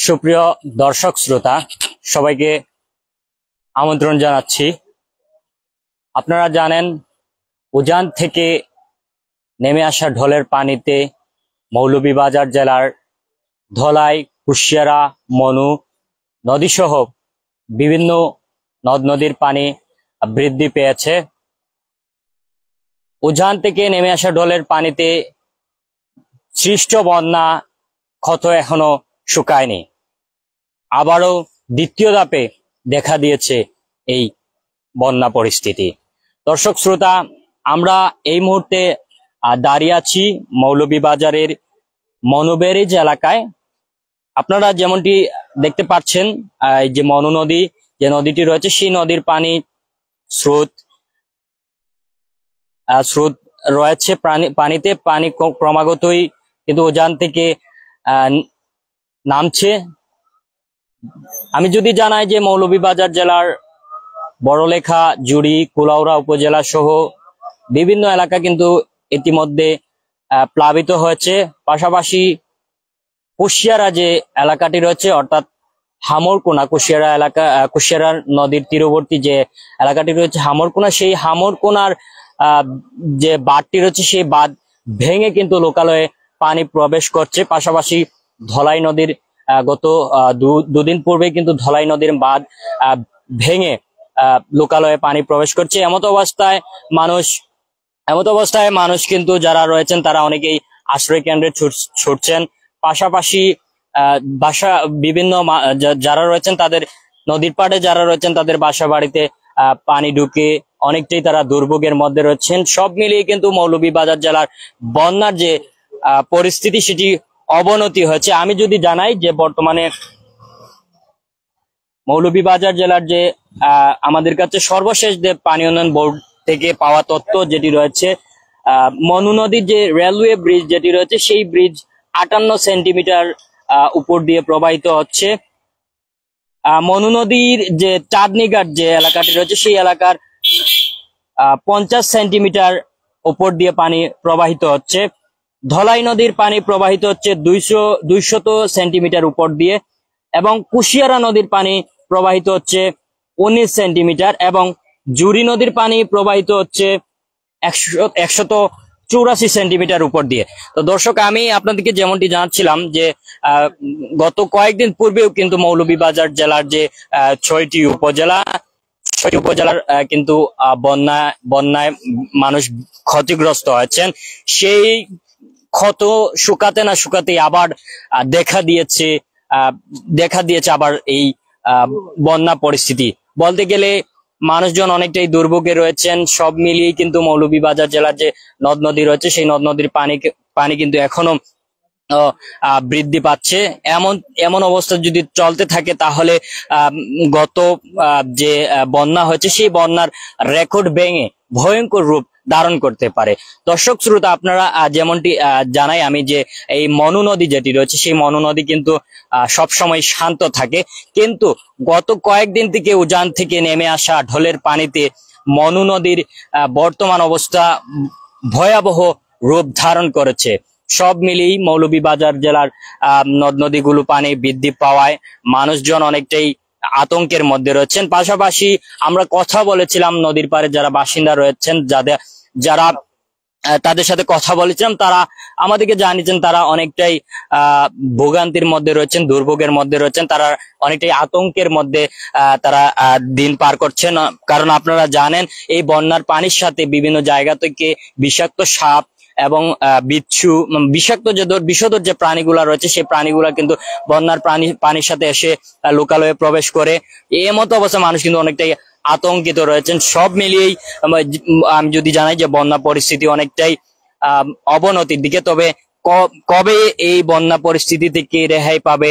সুপ্রিয় দর্শক শ্রোতা সবাইকে আমন্ত্রণ জানাচ্ছি। আপনারা জানেন উজান থেকে নেমে আসা ঢলের পানিতে মৌলভীবাজার জেলার ধলাই, কুশিয়ারা, মনু নদীসহ বিভিন্ন নদ নদীর পানি বৃদ্ধি পেয়েছে। উজান থেকে নেমে আসা ঢলের পানিতে সৃষ্ট বন্যা ক্ষত এখনো শুকায়নি। আবারও দ্বিতীয় ধাপে দেখা দিয়েছে এই বন্যা পরিস্থিতি। দর্শক শ্রোতা, আমরা এই মুহূর্তে দাঁড়িয়ে আছি মৌলভীবাজারের মনু ব্যারেজ এলাকায়। আপনারা যেমনটি দেখতে পাচ্ছেন, এই যে মনু নদী, যে নদীটি রয়েছে, সেই নদীর পানি স্রোত রয়েছে। পানিতে পানি ক্রমাগতই কিন্তু উজান থেকে নামছে। আমি যদি জানাই যে মৌলভীবাজার জেলার বড়লেখা, জুড়ি, কুলাউড়া উপজেলা সহ বিভিন্ন এলাকা কিন্তু ইতিমধ্যে প্লাবিত হয়েছে। পাশাপাশি কুশিয়ারা যে এলাকাটি রয়েছে, অর্থাৎ হামরকোনা, কুশিয়ারা এলাকা, কুশিয়ারা নদীর তীরবর্তী যে এলাকাটি রয়েছে হামরকোনা, সেই হামরকোনার যে বাঁধটি রয়েছে সেই বাঁধ ভেঙে কিন্তু লোকালয়ে পানি প্রবেশ করছে। পাশাপাশি ধলাই নদীর গত দুদিন পূর্বে কিন্তু ধলাই নদীর বাঁধ ভেঙে লোকালয়ে পানি প্রবেশ করছে। এমত অবস্থায় মানুষ কিন্তু যারা রয়েছেন তারা অনেকেই আশ্রয় কেন্দ্রে ছুটছেন। পাশাপাশি বিভিন্ন যারা রয়েছেন তাদের নদীর পাড়ে যারা রয়েছেন তাদের বাসা বাড়িতে পানি ঢুকে অনেকটাই তারা দুর্ভোগের মধ্যে রয়েছেন। সব মিলিয়ে কিন্তু মৌলভীবাজার জেলার বন্যার যে পরিস্থিতি সেটি অবনতি হয়েছে। আমি যদি জানাই যে বর্তমানে মৌলভীবাজার জেলার যে আমাদের কাছে সর্বশেষ যে পানি উন্নয়ন বোর্ড থেকে পাওয়া তথ্য যেটি রয়েছে, মনু নদীর যে রেলওয়ে ব্রিজ যেটি রয়েছে সেই ব্রিজ 58 সেন্টিমিটার উপর দিয়ে প্রবাহিত হচ্ছে। মনু নদীর যে চাঁদনীঘাট যে এলাকাটি রয়েছে সেই এলাকার 50 সেন্টিমিটার উপর দিয়ে পানি প্রবাহিত হচ্ছে। ধলাই নদীর পানি প্রবাহিত হচ্ছে 200 সেন্টিমিটার উপর দিয়ে, এবং কুশিয়ারা নদীর পানি প্রবাহিত হচ্ছে 19 সেন্টিমিটার, এবং জুড়ি নদীর পানি প্রবাহিত হচ্ছে 184 সেন্টিমিটার উপর দিয়ে। তো দর্শক, আমি আপনাদেরকে যেমনটি জানাচ্ছিলাম যে গত কয়েকদিন পূর্বেও কিন্তু মৌলভীবাজার জেলার যে 6টি উপজেলার কিন্তু বন্যায় মানুষ ক্ষতিগ্রস্ত হয়েছেন। সেই ক্ষত শুকাতে না শুকাতে আবার দেখা দিয়েছে আবার এই বন্যা পরিস্থিতি। বলতে গেলে মানুষজন অনেকটাই দুর্ভোগে রয়েছেন। সব মিলিয়ে কিন্তু মৌলভীবাজার জেলার যে নদ নদী রয়েছে সেই নদ নদীর পানি কিন্তু এখনো বৃদ্ধি পাচ্ছে। এমন অবস্থা যদি চলতে থাকে তাহলে গত যে বন্যা হয়েছে সেই বন্যার রেকর্ড ভেঙে ভয়ঙ্কর রূপ ধারণ করতে পারে। দর্শক শ্রোতা, আপনারা যেমনটি জানাই আমি যে এই মনু নদী যেটি রয়েছে সেই মনু নদী কিন্তু সবসময় শান্ত থাকে, কিন্তু গত কয়েকদিন থেকে উজান থেকে নেমে আসা ঢলের পানিতে মনু নদীর বর্তমান অবস্থা ভয়াবহ রূপ ধারণ করেছে। সব মিলিয়ে মৌলভীবাজার জেলার নদ নদীগুলো পানি বৃদ্ধি পাওয়ায় মানুষজন অনেকটাই আতঙ্কের মধ্যে রয়েছেন। পাশাপাশি আমরা কথা বলেছিলাম নদীর পাড়ে যারা বাসিন্দা রয়েছেন, যারা তাদের সাথে কথা বলেছিলাম, তারা আমাদেরকে জানিয়েছেন তারা অনেকটাই ভোগান্তির মধ্যে রয়েছেন, দুর্ভোগের মধ্যে রয়েছেন, তারা অনেকটাই আতঙ্কের মধ্যে তারা দিন পার করছেন। কারণ আপনারা জানেন এই বন্যার পানির সাথে বিভিন্ন জায়গা থেকে বিষাক্ত সাপ এবং বিচ্ছু, বিষাক্ত বিষধর যে প্রাণীগুলা রয়েছে সেই প্রাণীগুলা কিন্তু বন্যার পানির সাথে এসে লোকালয়ে প্রবেশ করে। এই মতো অবস্থা মানুষ কিন্তু অনেকটাই আতঙ্কিত রয়েছেন। সব মিলিয়েই আমি যদি জানাই যে বন্যা পরিস্থিতি অনেকটাই অবনতির দিকে। তবে কবে এই বন্যা পরিস্থিতি থেকে রেহাই পাবে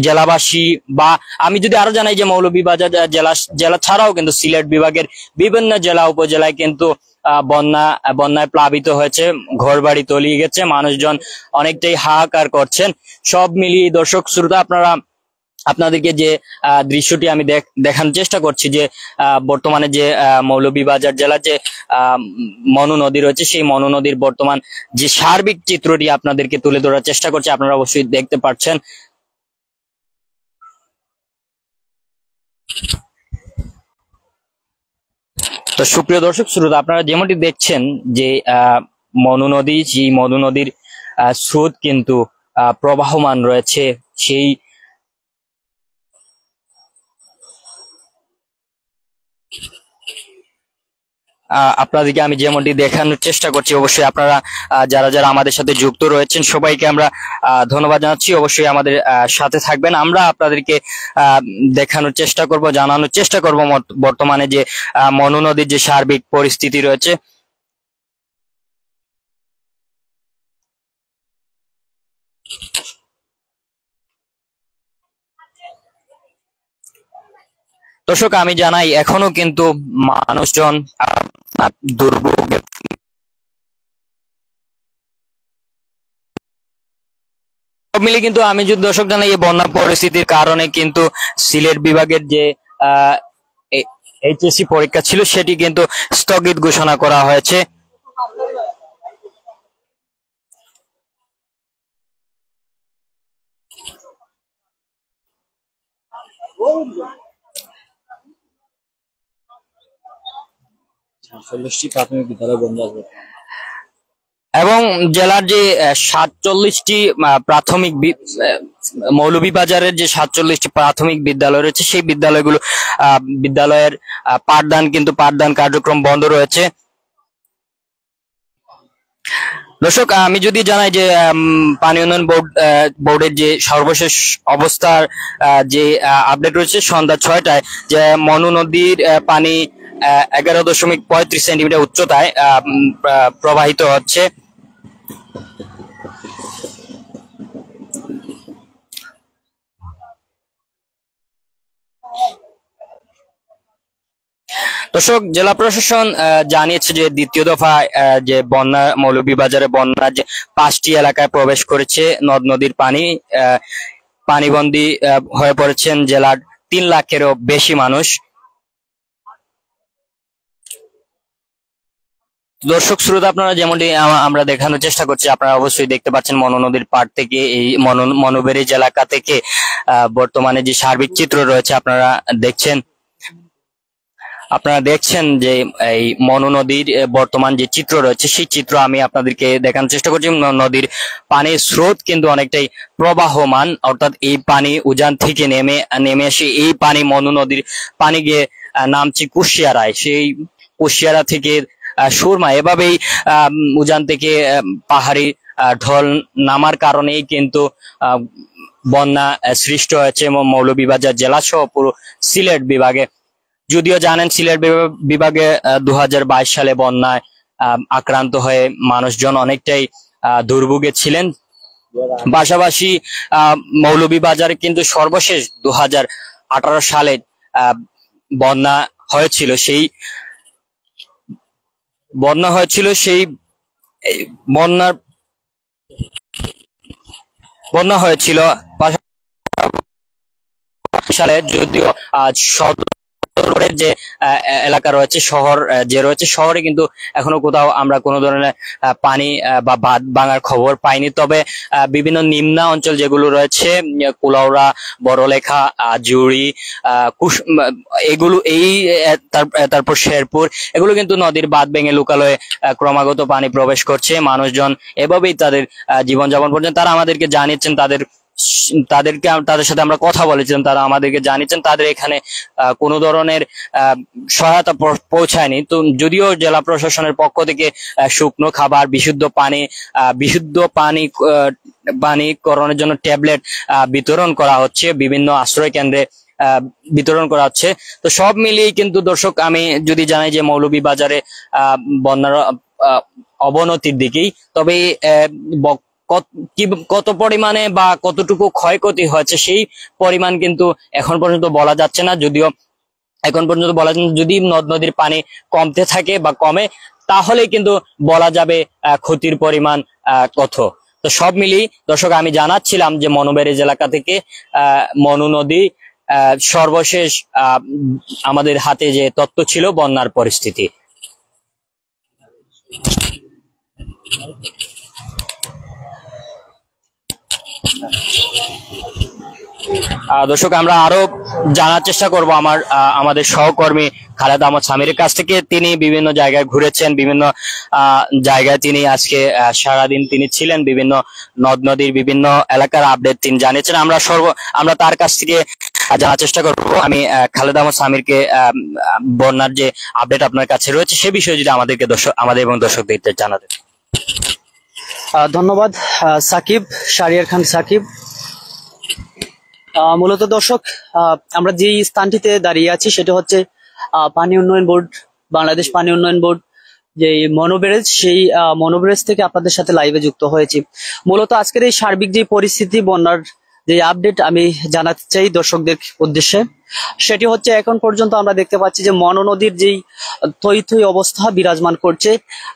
জেলাবাসী, বা আমি যদি আরো জানাই যে মৌলভীবাজার জেলা ছাড়াও কিন্তু সিলেট বিভাগের বিভিন্ন জেলা উপজেলায় কিন্তু বন্যায় প্লাবিত হয়েছে, ঘরবাড়ি তলিয়ে গেছে, মানুষজন অনেকটাই হাহাকার করছেন। সব মিলিয়ে দর্শক শ্রোতা, আপনাদেরকে যে দৃশ্যটি আমি দেখানোর চেষ্টা করছি যে বর্তমানে যে মৌলভীবাজার জেলার যে মনু নদী রয়েছে সেই মনু নদীর বর্তমান যে সার্বিক চিত্রটি আপনাদেরকে তুলে ধরার চেষ্টা করছি। আপনারা অবশ্যই দেখতে পাচ্ছেন তো সুপ্রিয় দর্শক শ্রোতা, আপনারা যেমনটি দেখছেন যে মনু নদী, সেই মনু নদীর স্রোত কিন্তু প্রবাহমান রয়েছে। সেই আপনাদেরকে আমি যেমনটি দেখানোর চেষ্টা করছি, অবশ্যই আপনারা যারা যারা আমাদের সাথে যুক্ত রয়েছেন সবাইকে আমরা ধন্যবাদ জানাচ্ছি। অবশ্যই আমাদের সাথে থাকবেন। আমরা আপনাদেরকে দেখানোর চেষ্টা করব, জানানোর চেষ্টা করব বর্তমানে যে মনু নদীর যে সার্বিক পরিস্থিতি রয়েছে। দর্শক আমি জানাই, এখনো কিন্তু মানুষজন দুর্ভোগে সব মিলে কিন্তু আমি যদি দর্শক জানাই, এই বন্যা পরিস্থিতির কারণে কিন্তু সিলেট বিভাগের যে এইচএসসি পরীক্ষা ছিল সেটি কিন্তু স্থগিত ঘোষণা করা হয়েছে। প্রাথমিক বিদ্যালয় বন্ধ আছে এবং জেলার যে 47টি প্রাথমিক মৌলভীবাজারের যে 47টি প্রাথমিক বিদ্যালয় রয়েছে সেই বিদ্যালয়ের পাঠদান কার্যক্রম বন্ধ রয়েছে। দর্শক আমি যদি জানাই যে পানি উন্নয়ন বোর্ডের যে সর্বশেষ অবস্থার যে আপডেট রয়েছে সন্ধ্যা 6টায়, যে মনু নদীর পানি 11.35 সেন্টিমিটার উচ্চতায় প্রবাহিত হচ্ছে। দর্শক জেলা প্রশাসন জানিয়েছে যে দ্বিতীয় দফায় যে মৌলভীবাজারে বন্যা যে 5টি এলাকায় প্রবেশ করেছে, নদ নদীর পানিবন্দী হয়ে পড়েছেন জেলার 3 লাখেরও বেশি মানুষ। দর্শক শ্রোতা, আপনারা যেমনটি আমরা দেখানোর চেষ্টা করছি, আপনারা অবশ্যই দেখতে পাচ্ছেন মনু নদীর পাড় থেকে, এই মনুবেরিজ এলাকা থেকে বর্তমানে যে সার্বিক চিত্র রয়েছে আপনারা দেখছেন যে এই মনু নদীর বর্তমান যে চিত্র রয়েছে সেই চিত্র আমি আপনাদেরকে দেখানোর চেষ্টা করছি। নদীর পানির স্রোত কিন্তু অনেকটাই প্রবাহমান, অর্থাৎ এই পানি উজান থেকে নেমে এসে এই পানি মনু নদীর পানি গিয়ে নামছে কুশিয়ারায়, সেই কুশিয়ারা থেকে সুরমা, এভাবেই উজান থেকে পাহাড়ি ঢল নামার কারণেই কিন্তু বন্যা সৃষ্টি হয়েছে মৌলভীবাজার জেলা সহ পুরো সিলেট বিভাগে। যদিও জানেন সিলেট বিভাগে 2022 সালে বন্যায় আক্রান্ত হয়ে মানুষজন অনেকটাই দুর্ভোগে ছিলেন। পাশাপাশি মৌলভীবাজারে কিন্তু সর্বশেষ 2018 সালে বন্যা হয়েছিল। সেই বন্যা হয়েছিল সালে, যদিও যে এলাকা রয়েছে, শহর যে রয়েছে, শহরে কিন্তু এখনো কোথাও আমরা কোনো ধরনের পানি বা বাঁধ ভাঙার খবর পাইনি। তবে বিভিন্ন নিম্ন অঞ্চল যেগুলো রয়েছে, কুলাউড়া, বড়লেখা, জুড়ি, এগুলো তারপর শেরপুর, এগুলো কিন্তু নদীর বাঁধ ভেঙে লোকালয়ে ক্রমাগত পানি প্রবেশ করছে। মানুষজন এভাবেই তাদের জীবনযাপন করছেন। তারা আমাদেরকে জানিয়েছেন, তাদের সাথে আমরা কথা বলেছিলাম, তারা আমাদেরকে জানিয়েছেন তাদের এখানে কোনো ধরনের সহায়তা পৌঁছায়নি। তো যদিও জেলা প্রশাসনের পক্ষ থেকে শুকনো খাবার, বিশুদ্ধ পানিকরণের জন্য ট্যাবলেট বিতরণ করা হচ্ছে, বিভিন্ন আশ্রয় কেন্দ্রে বিতরণ করা হচ্ছে। তো সব মিলিয়ে কিন্তু দর্শক আমি যদি জানাই যে মৌলভীবাজারে বন্যার অবনতির দিকেই, তবে কত পরিমাণে বা কতটুকু ক্ষয়ক্ষতি হয়েছে সেই পরিমাণ কিন্তু এখন পর্যন্ত বলা যাচ্ছে না। যদিও এখন পর্যন্ত বলা যাচ্ছে, যদি নদ নদীর পানি কমতে থাকে বা কমে, তাহলে কিন্তু বলা যাবে ক্ষতির পরিমাণ কত। তো সব মিলিয়ে দর্শক আমি জানাচ্ছিলাম যে মনুবেরিজ এলাকা থেকে মনু নদী সর্বশেষ আমাদের হাতে যে তথ্য ছিল বন্যার পরিস্থিতি। দর্শক আমরা আরো জানার চেষ্টা করব আমাদের সহকর্মী খালেদ আহমদ সামিরের কাছ থেকে। তিনি বিভিন্ন জায়গায় ঘুরেছেন, বিভিন্ন জায়গায় তিনি আজকে সারাদিন তিনি ছিলেন, বিভিন্ন নদ নদীর বিভিন্ন এলাকার আপডেট তিনি জানিয়েছেন। আমরা তার কাছ থেকে জানার চেষ্টা করব। আমি খালেদ আহমদ সামিরকে বন্যার যে আপডেট আপনার কাছে রয়েছে সে বিষয়ে যদি আমাদের এবং দর্শকদের জানাতেন। ধন্যবাদ সাকিব, শাহরিয়ার খান সাকিব। মূলত দর্শক, আমরা যে স্থানটিতে দাঁড়িয়ে আছি সেটা হচ্ছে পানি উন্নয়ন বোর্ড, বাংলাদেশ পানি উন্নয়ন বোর্ড যে মনোব্যারেজ, সেই মনোব্যারেজ থেকে আপনাদের সাথে লাইভে যুক্ত হয়েছি। মূলত আজকের এই সার্বিক যে পরিস্থিতি, বন্যার যে আপডেট আমি জানাতে চাই দর্শকদের উদ্দেশ্যে, সেটি হচ্ছে এখন পর্যন্ত আমরা দেখতে পাচ্ছি যে মনো নদীর যেই থই থই অবস্থা বিরাজমান করছে।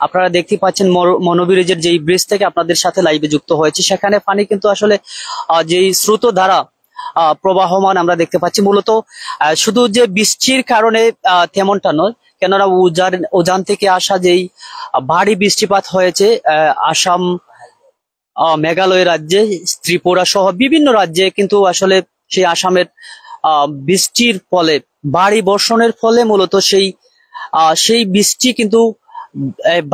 আপনারা দেখতে পাচ্ছেন মনোব্যারেজের যেই ব্রিজ থেকে আপনাদের সাথে লাইভে যুক্ত হয়েছে, সেখানে পানি কিন্তু আসলে যেই স্রোত ধারা প্রবাহমান আমরা দেখতে পাচ্ছি। মূলত শুধু যে বৃষ্টির কারণে তেমনটা নয়, কেননা উজান থেকে আসা যেই ভারী বৃষ্টিপাত হয়েছে আসাম, মেঘালয় রাজ্যে, ত্রিপুরা সহ বিভিন্ন রাজ্যে, কিন্তু আসলে সেই আসামের বৃষ্টির ফলে, ভারী বর্ষণের ফলে মূলত সেই বৃষ্টি কিন্তু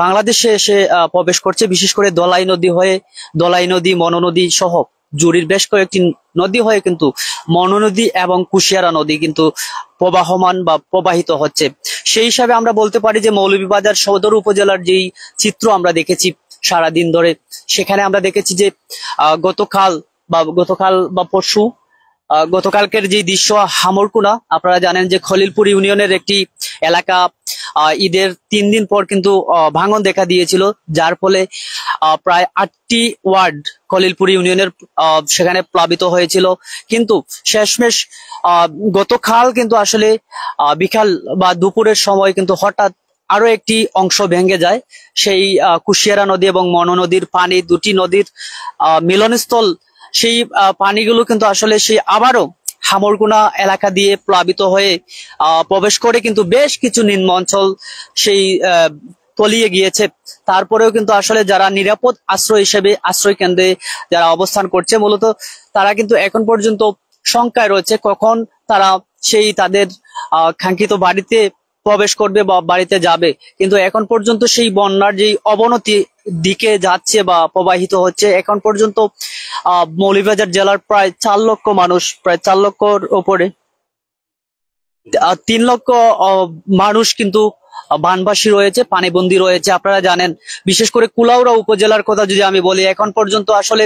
বাংলাদেশে এসে প্রবেশ করছে। বিশেষ করে দলাই নদী, মনোনদী সহ জুড়ির বেশ কয়েকটি নদী হয়ে কিন্তু মনোনদী এবং কুশিয়ারা নদী কিন্তু প্রবাহমান বা প্রবাহিত হচ্ছে। সেই হিসাবে আমরা বলতে পারি যে মৌলভীবাজার সদর উপজেলার যেই চিত্র আমরা দেখেছি সারাদিন ধরে, সেখানে আমরা দেখেছি যে গতকাল বা পরশু, গতকালকের যে দৃশ্য হামরকুনা, আপনারা জানেন যে খলিলপুর ইউনিয়নের একটি এলাকা ঈদের 3 দিন পর কিন্তু ভাঙন দেখা দিয়েছিল, যার ফলে প্রায় 8টি ওয়ার্ড খলিলপুর ইউনিয়নের সেখানে প্লাবিত হয়েছিল। কিন্তু শেষমেশ গতকাল কিন্তু আসলে বিকাল বা দুপুরের সময় কিন্তু হঠাৎ আরো একটি অংশ ভেঙে যায়। সেই কুশিয়ারা নদী এবং মনো নদীর পানি, দুটি নদীর মিলনস্থল, সেই পানিগুলো কিন্তু আসলে সেই আবারও হামরকুনা এলাকা দিয়ে প্লাবিত হয়ে প্রবেশ করে কিন্তু বেশ কিছু নিম্ন অঞ্চল সেই তলিয়ে গিয়েছে। তারপরেও কিন্তু আসলে যারা নিরাপদ আশ্রয় হিসেবে আশ্রয় কেন্দ্রে যারা অবস্থান করছে, মূলত তারা কিন্তু এখন পর্যন্ত শঙ্কায় রয়েছে কখন তারা সেই তাদের কাঙ্ক্ষিত বাড়িতে প্রবেশ করবে বা বাড়িতে যাবে। কিন্তু এখন পর্যন্ত সেই বন্যার যে অবনতি দিকে যাচ্ছে বা প্রবাহিত হচ্ছে, এখন পর্যন্ত মৌলভীবাজার জেলার প্রায় 4 লক্ষ মানুষ, প্রায় 4 লক্ষর উপরে 3 লক্ষ মানুষ কিন্তু বানবাসী রয়েছে, পানিবন্দী রয়েছে। আপনারা জানেন, বিশেষ করে কুলাউড়া উপজেলার কথা যদি আমি বলি, এখন পর্যন্ত আসলে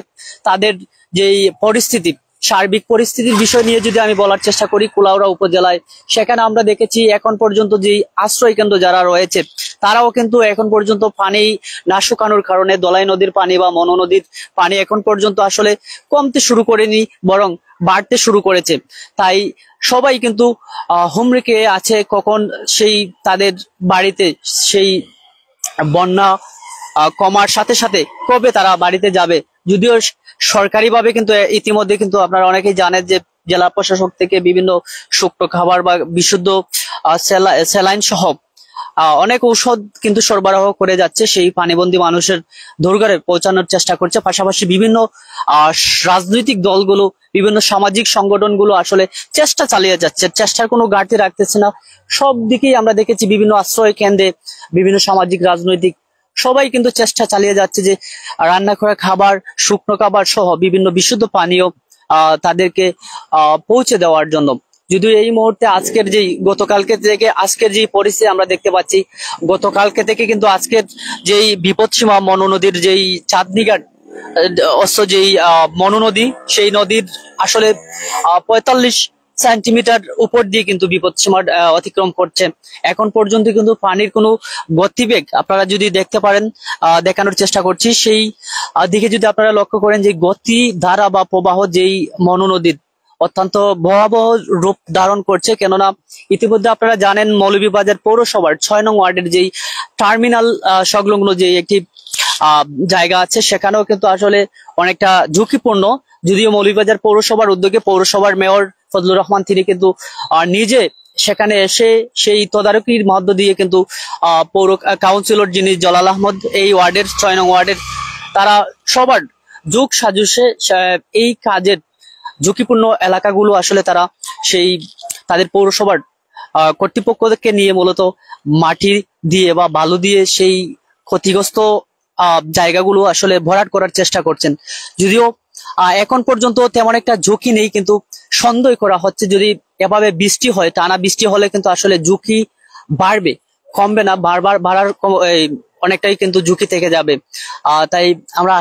তাদের যেই পরিস্থিতি, সার্বিক পরিস্থিতির বিষয় নিয়ে যদি আমি বলার চেষ্টা করি, কুলাউড়া উপজেলায় সেখানে আমরা দেখেছি এখন পর্যন্ত যে আশ্রয় কেন্দ্র যারা রয়েছে তারাও কিন্তু এখন পর্যন্ত পানি না শুকানোর কারণে দলাই নদীর পানি বা মনো নদীর পানি এখন পর্যন্ত আসলে কমতে শুরু করেনি, বরং বাড়তে শুরু করেছে। তাই সবাই কিন্তু হুমড়িকে আছে কখন সেই তাদের বাড়িতে সেই বন্যা কমার সাথে সাথে কবে তারা বাড়িতে যাবে। যদিও সরকারিভাবে কিন্তু ইতিমধ্যে কিন্তু আপনারা অনেকেই জানেন যে জেলা প্রশাসক থেকে বিভিন্ন শুকনো খাবার বা বিশুদ্ধ স্যালাইন সহ অনেক ঔষধ কিন্তু সরবরাহ করে যাচ্ছে, সেই পানিবন্দী মানুষের দোরগোড়ায় পৌঁছানোর চেষ্টা করছে। পাশাপাশি বিভিন্ন রাজনৈতিক দলগুলো, বিভিন্ন সামাজিক সংগঠনগুলো আসলে চেষ্টা চালিয়ে যাচ্ছে, চেষ্টার কোনো ঘাটতি রাখতেছে না। সব দিকেই আমরা দেখেছি বিভিন্ন আশ্রয় কেন্দ্রে বিভিন্ন সামাজিক, রাজনৈতিক সবাই কিন্তু চেষ্টা চালিয়ে যাচ্ছে যে রান্না করা খাবার, শুকনো খাবার সহ বিভিন্ন বিশুদ্ধ পানীয় তাদেরকে পৌঁছে দেওয়ার জন্য। যদিও এই মুহূর্তে গতকালকে থেকে আজকের যে পরিস্থিতি আমরা দেখতে পাচ্ছি, গতকালকে থেকে কিন্তু আজকের যেই বিপদসীমা মনো নদীর যেই চাঁদনীঘাট যেই মনো নদী, সেই নদীর আসলে 45 সেন্টিমিটার উপর দিয়ে কিন্তু বিপদসীমা অতিক্রম করছে। এখন পর্যন্ত কিন্তু পানির কোনো গতিবেগ আপনারা যদি দেখতে পারেন, দেখানোর চেষ্টা করছি, সেই দিকে যদি আপনারা লক্ষ্য করেন যে গতি ধারা বা প্রবাহ যেই মনো নদীর অত্যন্ত ভয়াবহ রূপ ধারণ করছে। কেননা ইতিমধ্যে আপনারা জানেন মৌলভীবাজার পৌরসভার 6 নং ওয়ার্ডের যেই টার্মিনাল সংলগ্ন যে একটি জায়গা আছে, সেখানেও কিন্তু আসলে অনেকটা ঝুঁকিপূর্ণ। যদিও মৌলভীবাজার পৌরসভার উদ্যোগে পৌরসভার মেয়র ফজলুর রহমান তিনি কিন্তু নিজে সেখানে এসে সেই তদারকির মধ্য দিয়ে কিন্তু পৌর কাউন্সিলর যিনি জলাল আহমদ এই ওয়ার্ডের 6 নং ওয়ার্ডের, তারা সবার যোগ সাজুসে এই কাজের ঝুঁকিপূর্ণ এলাকাগুলো আসলে তারা সেই তাদের পৌরসভার কর্তৃপক্ষকে নিয়ে মূলত মাটি দিয়ে বা বালু দিয়ে সেই ক্ষতিগ্রস্ত জায়গাগুলো আসলে ভরাট করার চেষ্টা করছেন। যদিও এখন পর্যন্ত তেমন একটা ঝুঁকি নেই, কিন্তু সন্দেহ করা হচ্ছে যদি এভাবে বৃষ্টি হয়, টানা বৃষ্টি হলে কিন্তু আসলে ঝুঁকি বাড়বে, কমবে না, বারবার বাড়ার অনেকটাই কিন্তু ঝুঁকি থেকে যাবে। তাই আমরা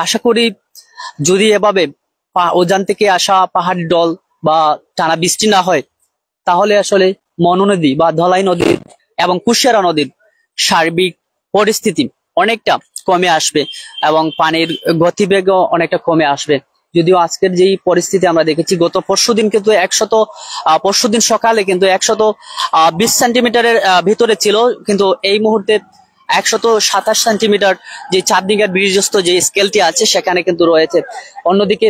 আশা করি যদি এভাবে উজান থেকে আসা পাহাড়ি ডল বা টানা বৃষ্টি না হয়, তাহলে আসলে মনু নদী বা ধলাই নদী এবং কুশিয়ারা নদীর সার্বিক পরিস্থিতি অনেকটা কমে আসবে এবং পানির গতিবেগও অনেকটা কমে আসবে। যদিও আজকের যেই পরিস্থিতি আমরা দেখেছি, গত পরশুদিন কিন্তু পরশুদিন সকালে কিন্তু 120 সেন্টিমিটারের ভিতরে ছিল, কিন্তু এই মুহূর্তে 127 সেন্টিমিটার যে চাঁদনীঘাট ব্রিজস্থ যে স্কেলটি আছে সেখানে কিন্তু রয়েছে। অন্যদিকে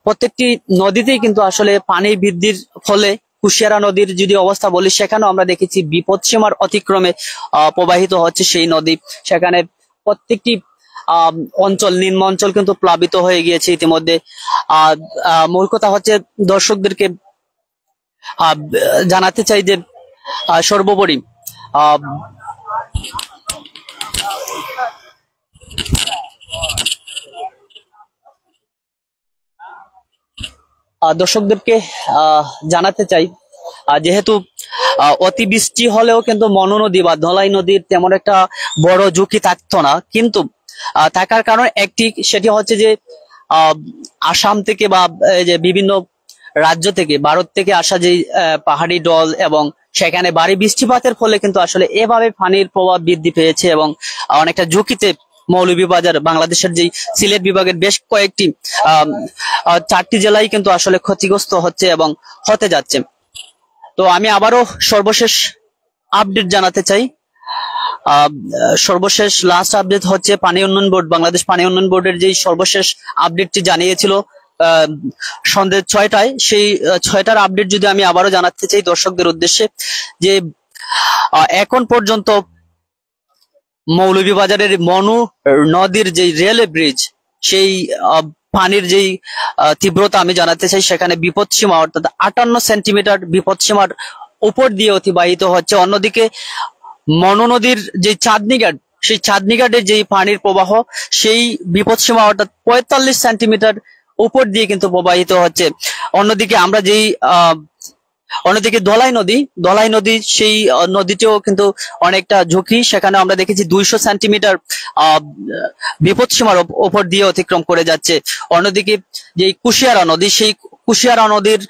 প্রত্যেকটি নদীতেই কিন্তু আসলে পানি বৃদ্ধির ফলে কুশিয়ারা নদীর যদি অবস্থা বলি, সেখানেও আমরা দেখেছি বিপদসীমার অতিক্রমে প্রবাহিত হচ্ছে সেই নদী। সেখানে প্রত্যেকটি নিম্ন অঞ্চল কিন্তু প্লাবিত হয়ে গিয়েছে ইতিমধ্যে। মূল কথা হচ্ছে দর্শকদেরকে জানাতে চাই যে সর্বোপরি দর্শকদেরকে জানাতে চাই যেহেতু অতিবৃষ্টি হলেও কিন্তু মনু নদী বা ধলাই নদীর তেমন একটা বড় ঝুঁকি থাকতো না, কিন্তু থাকার কারণ সেটি হচ্ছে যে আসাম থেকে বা যে বিভিন্ন রাজ্য থেকে, ভারত থেকে আসা যে পাহাড়ি ডল এবং সেখানে ভারী বৃষ্টিপাতের ফলে কিন্তু আসলে এভাবে পানির প্রভাব বৃদ্ধি পেয়েছে এবং অনেকটা ঝুঁকিতে মৌলভীবাজার, বাংলাদেশের যে সিলেট বিভাগের বেশ কয়েকটি 4টি জেলায় কিন্তু আসলে ক্ষতিগ্রস্ত হচ্ছে এবং হতে যাচ্ছে। তো আমি আবারও সর্বশেষ আপডেট জানাতে চাই। সর্বশেষ লাস্ট আপডেট হচ্ছে পানি উন্নয়ন বোর্ড, বাংলাদেশ পানি উন্নয়ন বোর্ডের যে সর্বশেষ আপডেটটি জানিয়েছিল সন্ধ্যে 6টায়, সেই 6টার আপডেট যদি আমি আবারও জানাতে চাই দর্শকদের উদ্দেশ্যে, যে এখন পর্যন্ত মৌলভীবাজারের মনু নদীর যে রেলওয়ে ব্রিজ, সেই পানির যেই তীব্রতা আমি জানাতে চাই, সেখানে বিপদসীমা অর্থাৎ 58 সেন্টিমিটার বিপদসীমার উপর দিয়ে অতিবাহিত হচ্ছে। অন্যদিকে মনু নদীর যে চাঁদনীঘাট, সেই চাঁদনীঘাটের যে পানির প্রবাহ, সেই বিপদসীমা অর্থাৎ 45 সেন্টিমিটার উপর দিয়ে কিন্তু প্রবাহিত হচ্ছে। অন্যদিকে ধলাই নদী সেই নদীটিও কিন্তু অনেকটা ঝুঁকি, সেখানে আমরা দেখেছি 200 সেন্টিমিটার বিপদসীমার উপর দিয়ে অতিক্রম করে যাচ্ছে। অন্যদিকে যে কুশিয়ারা নদী, সেই কুশিয়ারা নদীর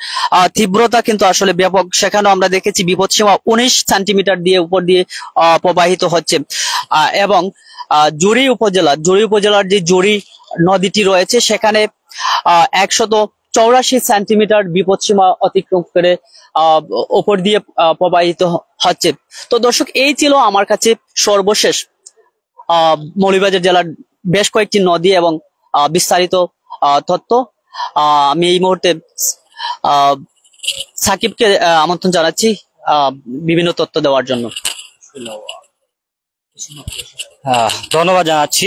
তীব্রতা কিন্তু আসলে ব্যাপক, সেখানেও আমরা দেখেছি বিপদসীমা 19 সেন্টিমিটার দিয়ে উপর দিয়ে প্রবাহিত হচ্ছে। এবং জুড়ি উপজেলার যে জুড়ি নদীটি রয়েছে, সেখানে 184 সেন্টিমিটার বিপদসীমা অতিক্রম করে উপর দিয়ে প্রবাহিত হচ্ছে। তো দর্শক, এই ছিল আমার কাছে সর্বশেষ মৌলভীবাজার জেলার বেশ কয়েকটি নদী এবং বিস্তারিত তথ্য। আমি এই মুহূর্তে সাকিবকে আমন্ত্রণ জানাচ্ছি বিভিন্ন তথ্য দেওয়ার জন্য। ধন্যবাদ জানাচ্ছি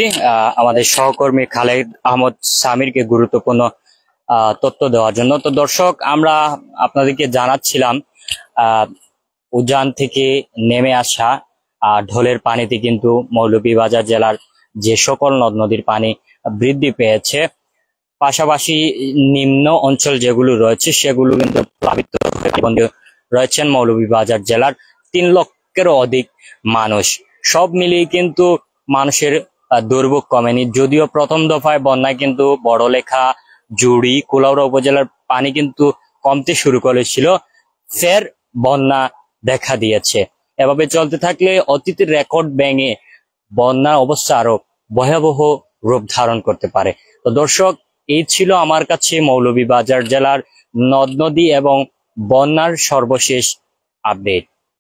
আমাদের সহকর্মী খালেদ আহমদ সামিরকে গুরুত্বপূর্ণ তথ্য দেওয়ার জন্য। তো দর্শক, আমরা আপনাদেরকে জানাচ্ছিলাম উজান থেকে নেমে আসা ঢলের পানিতে কিন্তু মৌলভীবাজার জেলার যে সকল নদ নদীর পানি বৃদ্ধি পেয়েছে, পাশাপাশি নিম্ন অঞ্চল যেগুলো রয়েছে সেগুলো কিন্তু প্লাবিত হয়ে রয়েছেন মৌলভীবাজার জেলার 3 লক্ষেরও অধিক মানুষ। সব মিলিয়ে কিন্তু মানুষের দুর্ভোগ কমেনি। যদিও প্রথম দফায় বন্যায় কিন্তু বড়লেখা, জুড়ি, কুলাউড়া উপজেলার পানি কিন্তু কমতে শুরু করেছিল, ফের বন্যা দেখা দিয়েছে। এভাবে চলতে থাকলে অতীতের রেকর্ড ভেঙে বন্যার অবস্থা আরো ভয়াবহ রূপ ধারণ করতে পারে। তো দর্শক, এই ছিল আমার কাছে মৌলভীবাজার জেলার নদ নদী এবং বন্যার সর্বশেষ আপডেট।